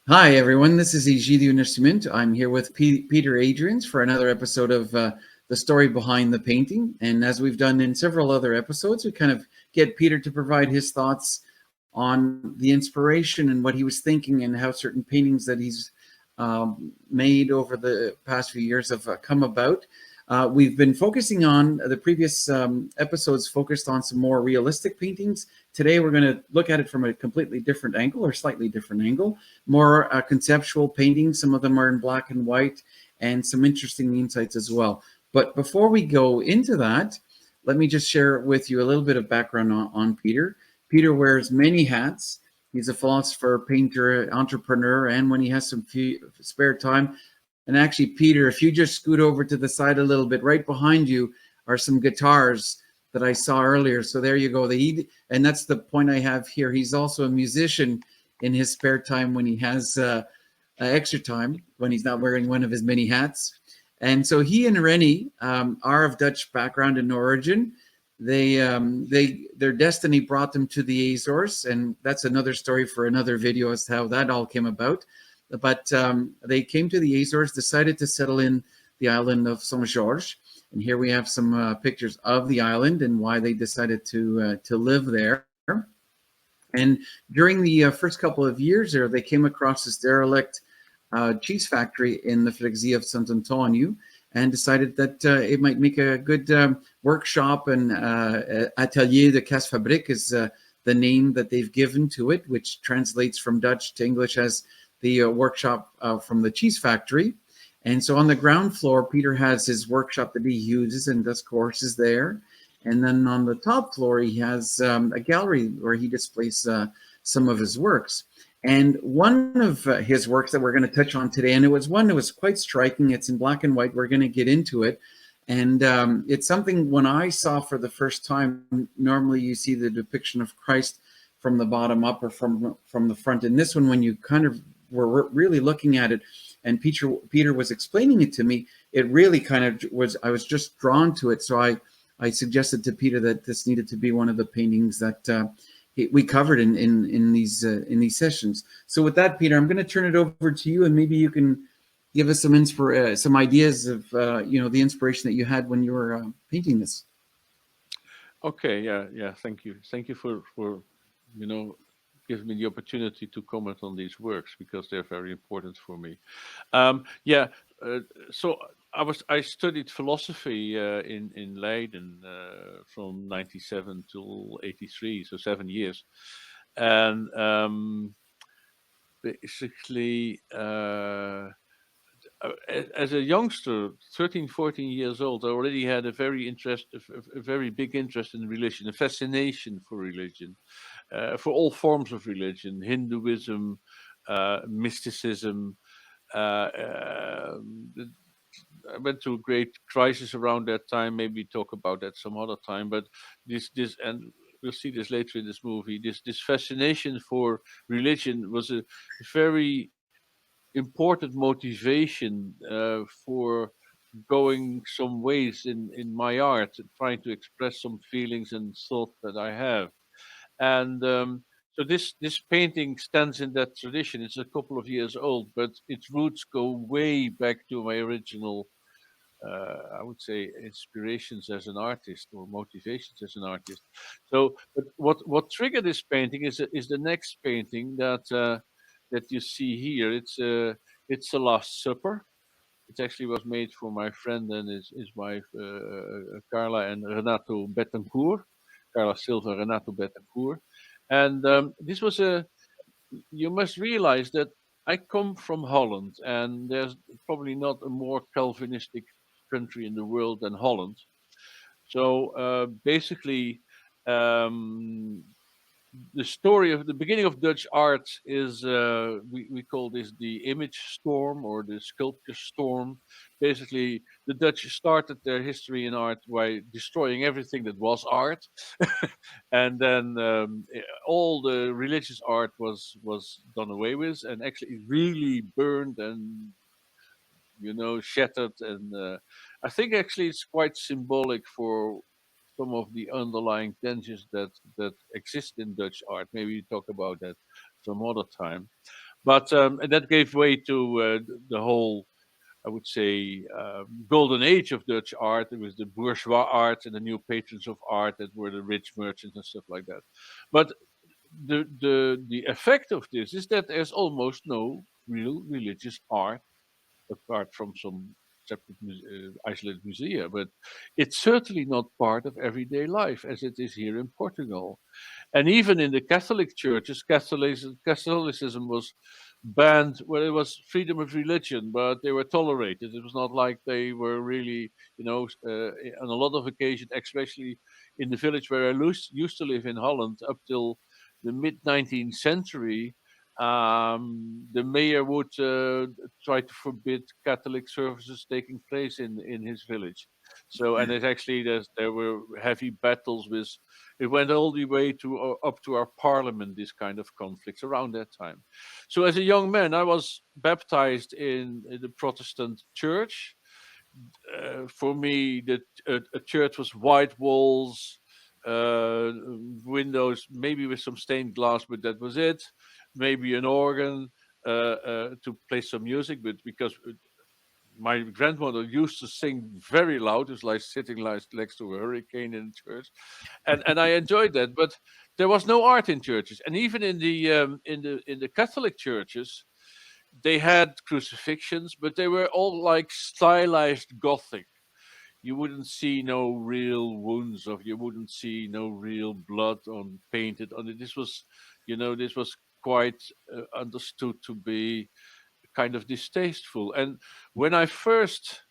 Hi, everyone. This is Egidio Nascimento. I'm here with Pieter Adriaans for another episode of The Story Behind the Painting. And as we've done in several other episodes, we kind of get Pieter to provide his thoughts on the inspiration and what he was thinking and how certain paintings that he's made over the past few years have come about. We've been focusing on the previous episodes, focused on some more realistic paintings. Today, we're going to look at it from a completely different angle or slightly different angle, more conceptual paintings. Some of them are in black and white and some interesting insights as well. But before we go into that, let me just share with you a little bit of background on Pieter. Pieter wears many hats. He's a philosopher, painter, entrepreneur, and when he has some spare time, and actually, Pieter, if you just scoot over to the side a little bit, right behind you are some guitars that I saw earlier. So there you go. And that's the point I have here. He's also a musician in his spare time when he has extra time, when he's not wearing one of his many hats. And so he and Rennie are of Dutch background and origin. Their destiny brought them to the Azores, and that's another story for another video as to how that all came about. But they came to the Azores, decided to settle in the island of Saint George, and here we have some pictures of the island and why they decided to live there. And during the first couple of years there, they came across this derelict cheese factory in the Freguesia of Sant Antonio and decided that it might make a good workshop, and Atelier de Casse Fabrique is the name that they've given to it, which translates from Dutch to English as the workshop from the cheese factory. And so on the ground floor, Pieter has his workshop that he uses and does courses there. And then on the top floor, he has a gallery where he displays some of his works. And one of his works that we're going to touch on today, and it was one that was quite striking. It's in black and white. We're going to get into it. And it's something when I saw for the first time, normally you see the depiction of Christ from the bottom up or from the front. And this one, when you kind of were really looking at it, and Pieter was explaining it to me, it really kind of was, I was just drawn to it. So I suggested to Pieter that this needed to be one of the paintings that we covered in these sessions. So with that, Pieter, I'm going to turn it over to you, and maybe you can give us some ideas of the inspiration that you had when you were painting this. Okay, yeah. Thank you for giving me the opportunity to comment on these works because they're very important for me. Yeah, so I studied philosophy in Leiden from 97 till 83, so 7 years, and basically. As a youngster, 13, 14 years old, I already had a very big interest in religion, a fascination for religion, for all forms of religion, Hinduism, mysticism. Uh, um, I went through a great crisis around that time. Maybe talk about that some other time. But and we'll see this later in this movie. This fascination for religion was a very important motivation for going some ways in my art, trying to express some feelings and thoughts that I have. And so this painting stands in that tradition. It's a couple of years old, but its roots go way back to my original, I would say, inspirations as an artist or motivations as an artist. So, but what triggered this painting is the next painting that you see here. It's a Last Supper. It actually was made for my friend and his wife Carla and Renato Betancourt, Carla Silva, Renato Betancourt, and this was a. You must realize that I come from Holland, and there's probably not a more Calvinistic country in the world than Holland. So basically, um, the story of the beginning of Dutch art is we call this the image storm or the sculpture storm. Basically, the Dutch started their history in art by destroying everything that was art, and then all the religious art was done away with, and actually really burned and shattered. And I think actually it's quite symbolic for some of the underlying tensions that exist in Dutch art. Maybe we talk about that some other time. But and that gave way to the whole, I would say, golden age of Dutch art. It was the bourgeois art and the new patrons of art that were the rich merchants and stuff like that. But the effect of this is that there's almost no real religious art apart from some separate isolated musea, but it's certainly not part of everyday life as it is here in Portugal. And even in the Catholic churches, Catholicism was banned. Well, it was freedom of religion, but they were tolerated. It was not like they were really, on a lot of occasions, especially in the village where I used to live in Holland, up till the mid 19th century. The mayor would try to forbid Catholic services taking place in his village. So, and it actually there were heavy battles with. It went all the way to up to our parliament. This kind of conflicts around that time. So, as a young man, I was baptized in the Protestant church. For me, a church was white walls, uh, windows, maybe with some stained glass, but that was it. Maybe an organ to play some music, but because my grandmother used to sing very loud, it was like sitting next to a hurricane in church, and I enjoyed that. But there was no art in churches, and even in the Catholic churches, they had crucifixions, but they were all like stylized Gothic. You wouldn't see no real wounds, or you wouldn't see no real blood on painted on it. This was quite understood to be kind of distasteful. And when I first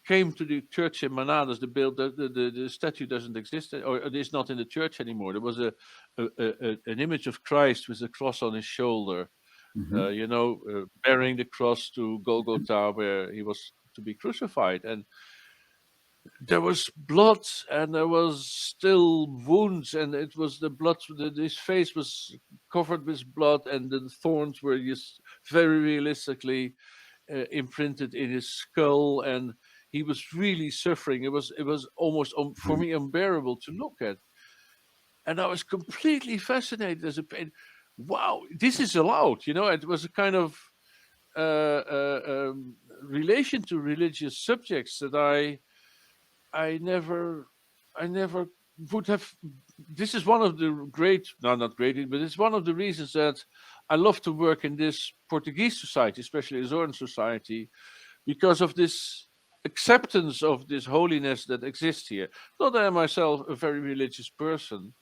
came to the church in Manadas, the statue doesn't exist, or it is not in the church anymore. There was an image of Christ with a cross on his shoulder, Hmm. bearing the cross to Golgotha, where he was to be crucified. And there was blood, and there was still wounds, and it was the blood. His face was covered with blood, and the thorns were just very realistically imprinted in his skull, and he was really suffering. It was almost for me unbearable to look at, and I was completely fascinated as a pain. Wow, this is allowed. It was a kind of relation to religious subjects that I never would have. This is one of the great, no, not great, but it's one of the reasons that I love to work in this Portuguese society, especially Azoran society, because of this acceptance of this holiness that exists here. Not that I myself a very religious person,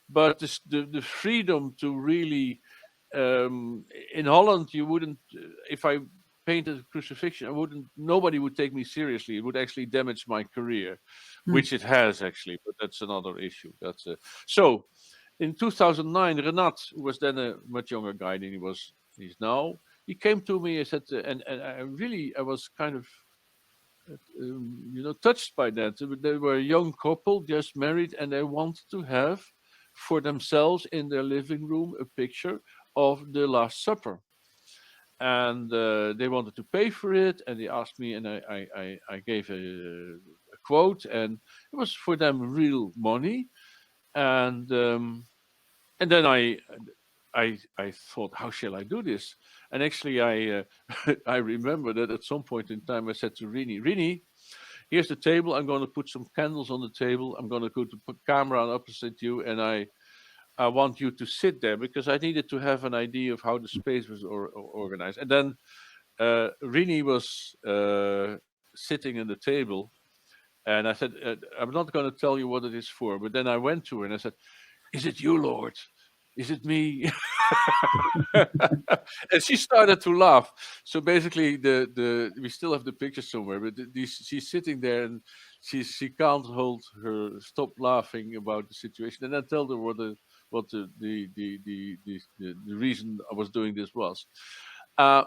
but the freedom to really in Holland you wouldn't if I painted a crucifixion, nobody would take me seriously. It would actually damage my career, which it has actually, but that's another issue. So in 2009, Renat, who was then a much younger guy than he's now, he came to me and said, and I was kind of touched by that. They were a young couple, just married, and they wanted to have for themselves in their living room a picture of the Last Supper. And they wanted to pay for it, and they asked me, and I gave a quote, and it was for them real money. And then I thought, how shall I do this? And actually, I remember that at some point in time, I said to Rini, here's the table. I'm going to put some candles on the table. I'm going to go to put camera opposite you, and I want you to sit there, because I needed to have an idea of how the space was organized. And then Rini was sitting at the table, and I said, I'm not going to tell you what it is for. But then I went to her and I said, is it you, Lord? Is it me? And she started to laugh. So basically, we still have the picture somewhere, but she's sitting there and she can't stop laughing about the situation. And I told her what the reason I was doing this was. Uh,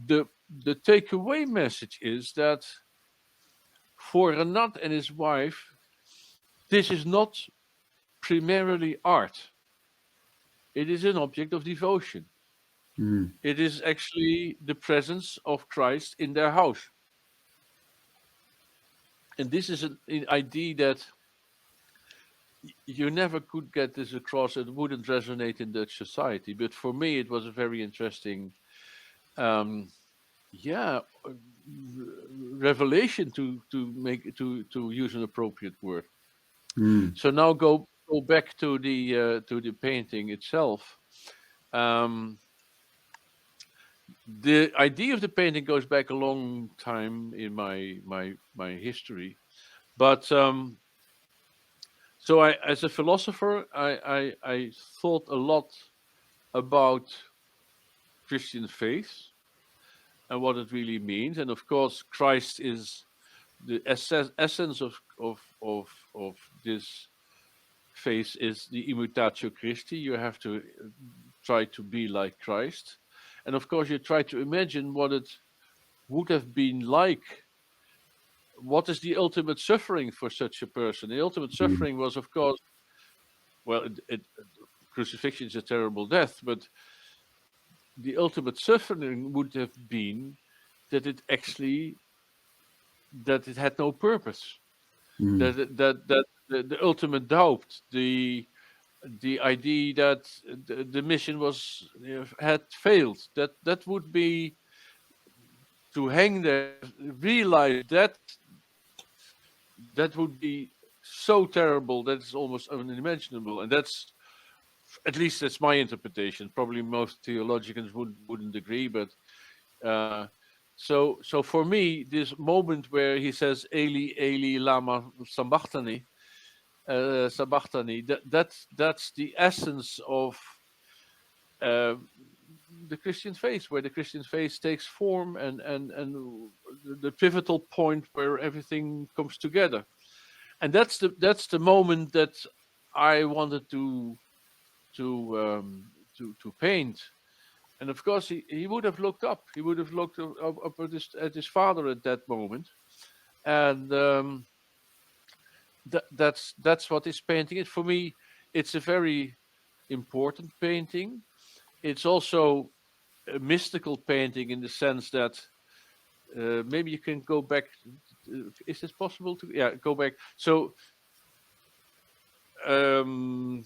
the takeaway message is that for Renat and his wife, this is not primarily art. It is an object of devotion. Mm. It is actually the presence of Christ in their house. And this is an idea that you never could get this across. It wouldn't resonate in Dutch society. But for me, it was a very interesting, um, yeah, revelation to use an appropriate word. Mm. So now go back to the painting itself. Um, the idea of the painting goes back a long time in my history, but so I, as a philosopher, I thought a lot about Christian faith and what it really means, and of course, Christ is the essence of this faith is the imitatio Christi. You have to try to be like Christ, and of course, you try to imagine what it would have been like. What is the ultimate suffering for such a person? The ultimate Mm. suffering was, of course, well, crucifixion is a terrible death, but the ultimate suffering would have been that it had no purpose. Mm. That the ultimate doubt, the idea that the mission was had failed. That would be to hang there, realize that would be so terrible that it's almost unimaginable, and that's at least that's my interpretation. Probably most theologians wouldn't agree, but uh, so for me, this moment where he says "Eli, Eli, lama sabachthani," sabachthani, that's the essence of uh, the Christian faith, where the Christian faith takes form, and the pivotal point where everything comes together. And that's the moment that I wanted to paint. And of course, he would have looked up. He would have looked up at his father at that moment, and that's what this painting is for me. It's a very important painting. It's also a mystical painting in the sense that maybe you can go back. Is it possible to? Yeah, go back. So um,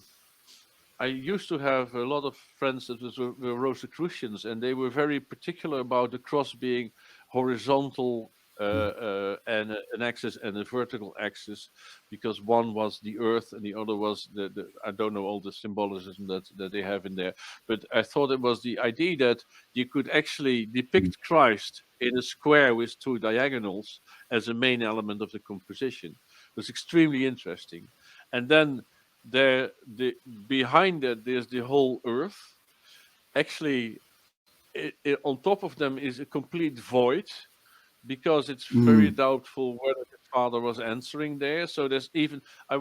I used to have a lot of friends that were Rosicrucians, and they were very particular about the cross being horizontal and an axis and a vertical axis, because one was the earth and the other was the I don't know all the symbolism that they have in there, but I thought it was the idea that you could actually Mm. depict Christ in a square with two diagonals as a main element of the composition. It was extremely interesting, and then the behind that there's the whole earth. Actually, on top of them is a complete void, because it's very Mm. doubtful whether the father was answering there. So there's even I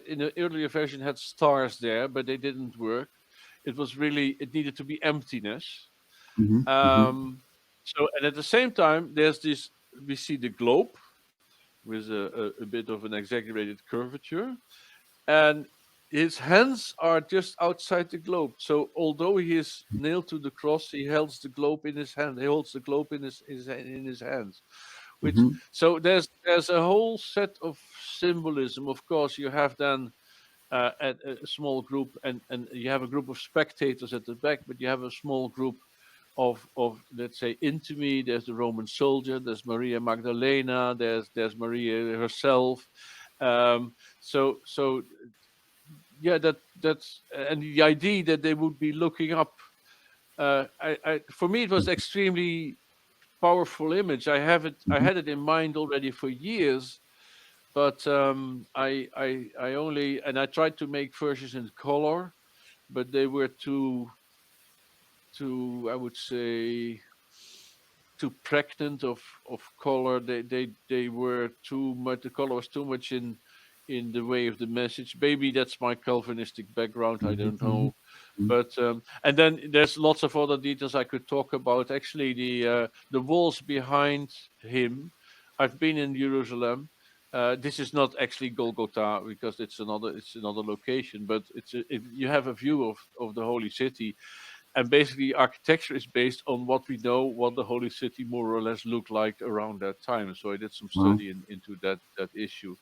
in the earlier version had stars there, but they didn't work. It needed to be emptiness. Mhm. Mhm. Um, so, and at the same time, there's this. We see the globe with a bit of an exaggerated curvature, and his hands are just outside the globe. So although he is nailed to the cross, he holds the globe in his hand. He holds the globe in his hands. Which Mhm. so there's a whole set of symbolism. Of course, you have then at a small group, and you have a group of spectators at the back, but you have a small group of let's say intimae. There's the Roman soldier. There's Maria Magdalena. There's Maria herself. So yeah, that's and the idea that they would be looking up. For me, it was extremely powerful image. I Mhm. had it in mind already for years, but I only and I tried to make versions in color, but they were too I would say too pregnant of color. They were too much. The color was too much in the way of the message. Maybe that's my Calvinistic background. I Mhm. don't Mhm. know. But and then there's lots of other details I could talk about. Actually, the walls behind him. I've been in Jerusalem. This is not actually Golgotha because it's another location, but you have a view of the holy city, And basically, architecture is based on what we know, what the Holy City more or less looked like around that time. So I did some Wow. study into that issue.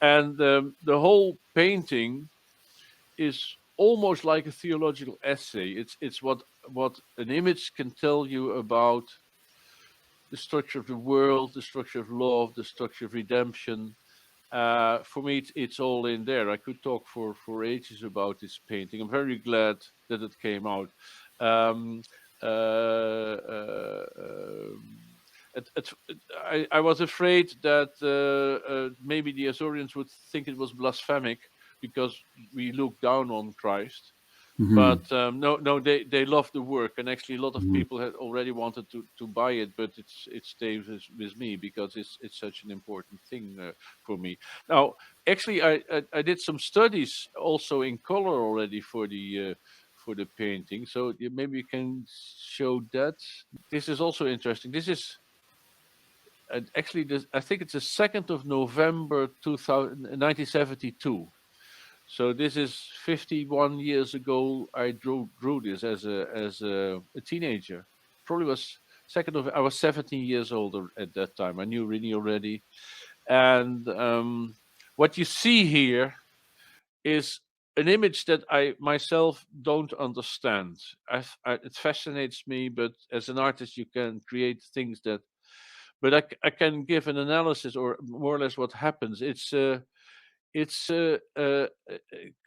And the whole painting is almost like a theological essay. It's what an image can tell you about the structure of the world, the structure of love, the structure of redemption. For me, it's all in there. I could talk for ages about this painting. I'm very glad that it came out. Um, uh, uh, um, I was afraid that maybe the Azorians would think it was blasphemic because we look down on Christ. Hmm. But no, they love the work, and actually a lot of Hmm. people had already wanted to buy it, but it stays with me because it's such an important thing for me. Now, actually, I did some studies also in color already for the painting, so maybe you can show that. This is also interesting. This is actually this. I think it's the 2nd of November 1972. So this is 51 years ago. I drew this as a teenager. Probably was 2nd of. I was 17 years old at that time. I knew Rini already, and what you see here is an image that I myself don't understand. It fascinates me, but as an artist, you can create things that. But I can give an analysis or more or less what happens. It's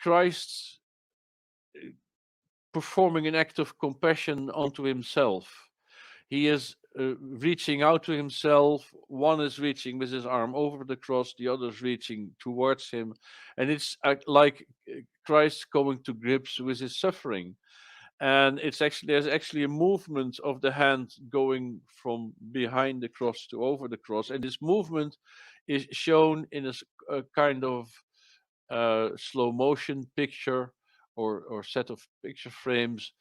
Christ performing an act of compassion onto himself. He is reaching out to himself. One is reaching with his arm over the cross, the other is reaching towards him. And it's like Christ coming to grips with his suffering. And there's actually a movement of the hand going from behind the cross to over the cross. And this movement is shown in a kind of slow motion picture or set of picture frames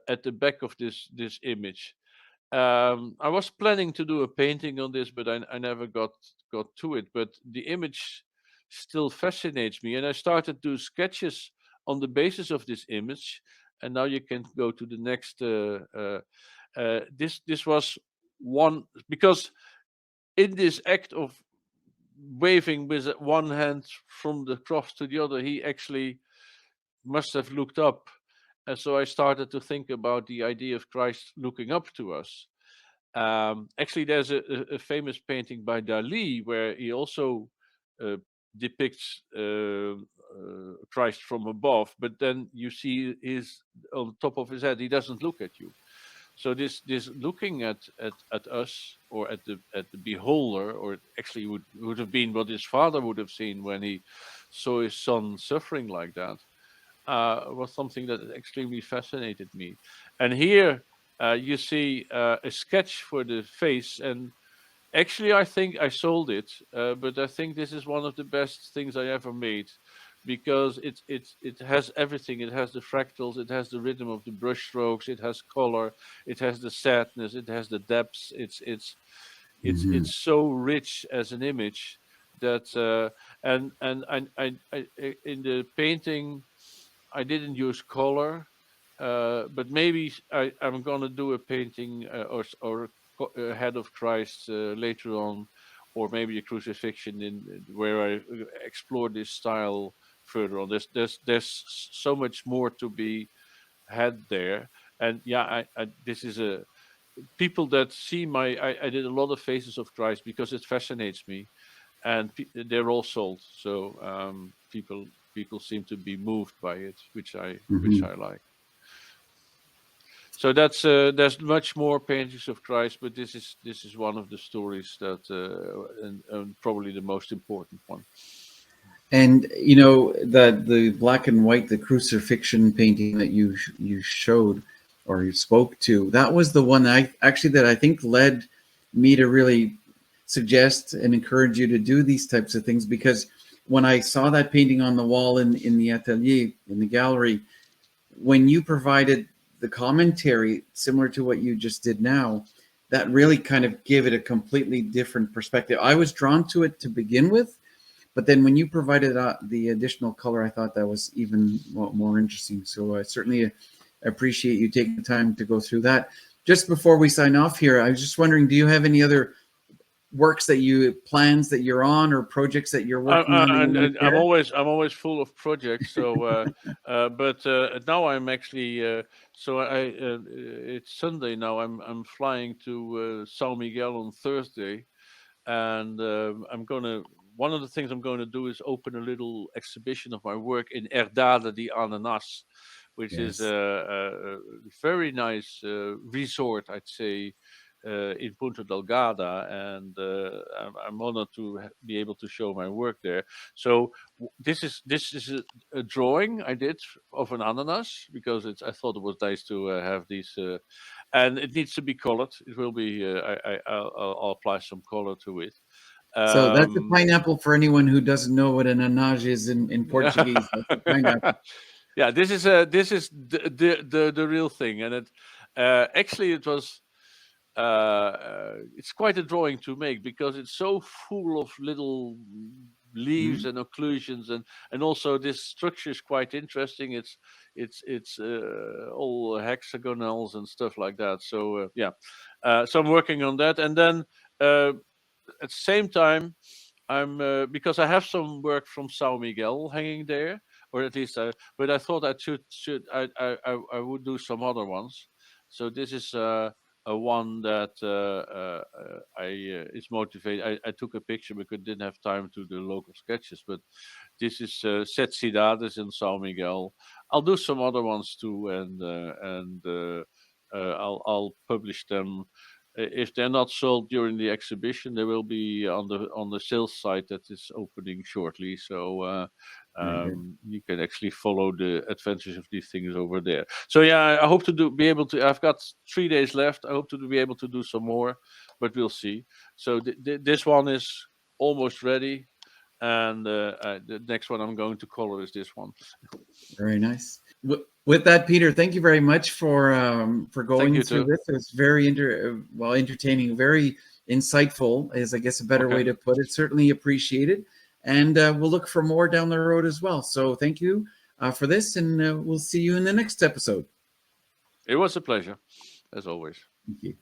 at the back of this image. I was planning to do a painting on this, but I never got to it. But the image still fascinates me, and I started to do sketches on the basis of this image. And now you can go to the next. This was one because in this act of waving with one hand from the cross to the other, he actually must have looked up. And so I started to think about the idea of Christ looking up to us. Actually, there's a famous painting by Dali where he also uh, depicts Christ from above, but then you see his on top of his head. He doesn't look at you. So this looking at us or at the beholder, or actually would have been what his father would have seen when he saw his son suffering like that, was something that extremely fascinated me. And here you see a sketch for the face, and actually I think I sold it, but I think this is one of the best things I ever made because it has everything. It has the fractals, it has the rhythm of the brush strokes, it has color, it has the sadness, it has the depths. Hmm. It's so rich as an image that in the painting I didn't use color, but maybe I'm gonna do a painting or a head of Christ later on, or maybe a crucifixion where I explore this style further on. There's so much more to be had there, and yeah, this is a people that see I did a lot of faces of Christ because it fascinates me, and they're all sold. So people seem to be moved by it, which Hmm. I like. So that's there's much more paintings of Christ, but this is one of the stories that and probably the most important one. And you know that the black and white, the crucifixion painting that you showed or you spoke to, that was the one that I think led me to really suggest and encourage you to do these types of things, because when I saw that painting on the wall in the atelier, in the gallery, when you provided the commentary similar to what you just did now, that really kind of gave it a completely different perspective. I was drawn to it to begin with, but then when you provided the additional color, I thought that was even more interesting. So certainly appreciate you taking the time to go through that. Just before we sign off here, I was just wondering, do you have any other plans that you're on, or projects that you're working on that you want to I'm share? always full of projects. So, but now I'm actually it's Sunday now. I'm flying to São Miguel on Thursday, and I'm gonna. One of the things I'm going to do is open a little exhibition of my work in Herdade de Ananas, which is Yes. a very nice resort, I'd say, in Punta Delgada, and I'm honored to be able to show my work there. So this is a drawing I did of an ananas, because I thought it was nice to have these, and it needs to be colored. It will be. I'll apply some color to it. So that's a Um, pineapple for anyone who doesn't know what an anage is in Portuguese. That's a pineapple. yeah, this is the real thing, and it actually it was. It's quite a drawing to make, because it's so full of little leaves Mhm. and occlusions, and also this structure is quite interesting. It's all hexagonals and stuff like that. So yeah, so I'm working on that, and then at the same time, I'm because I have some work from São Miguel hanging there, or at least but I thought I would do some other ones. So this is a one that I is motivated. I took a picture because I didn't have time to do local sketches, but this is Set Cidades in São Miguel. I'll do some other ones too, and I'll publish them. If they're not sold during the exhibition, they will be on the sales site that is opening shortly. So Very good. you can actually follow the adventures of these things over there. So yeah, I hope to be able to. I've got 3 days left. I hope to be able to do some more, but we'll see. So this one is almost ready, and the next one I'm going to color is this one. Very nice. With that, Peter, thank you very much for Thank going you through too. this. It was very entertaining, very insightful, is I guess a better way Okay, to put it. Certainly appreciated, and we'll look for more down the road as well. So thank you for this, and we'll see you in the next episode. it was a pleasure, as always. Thank you.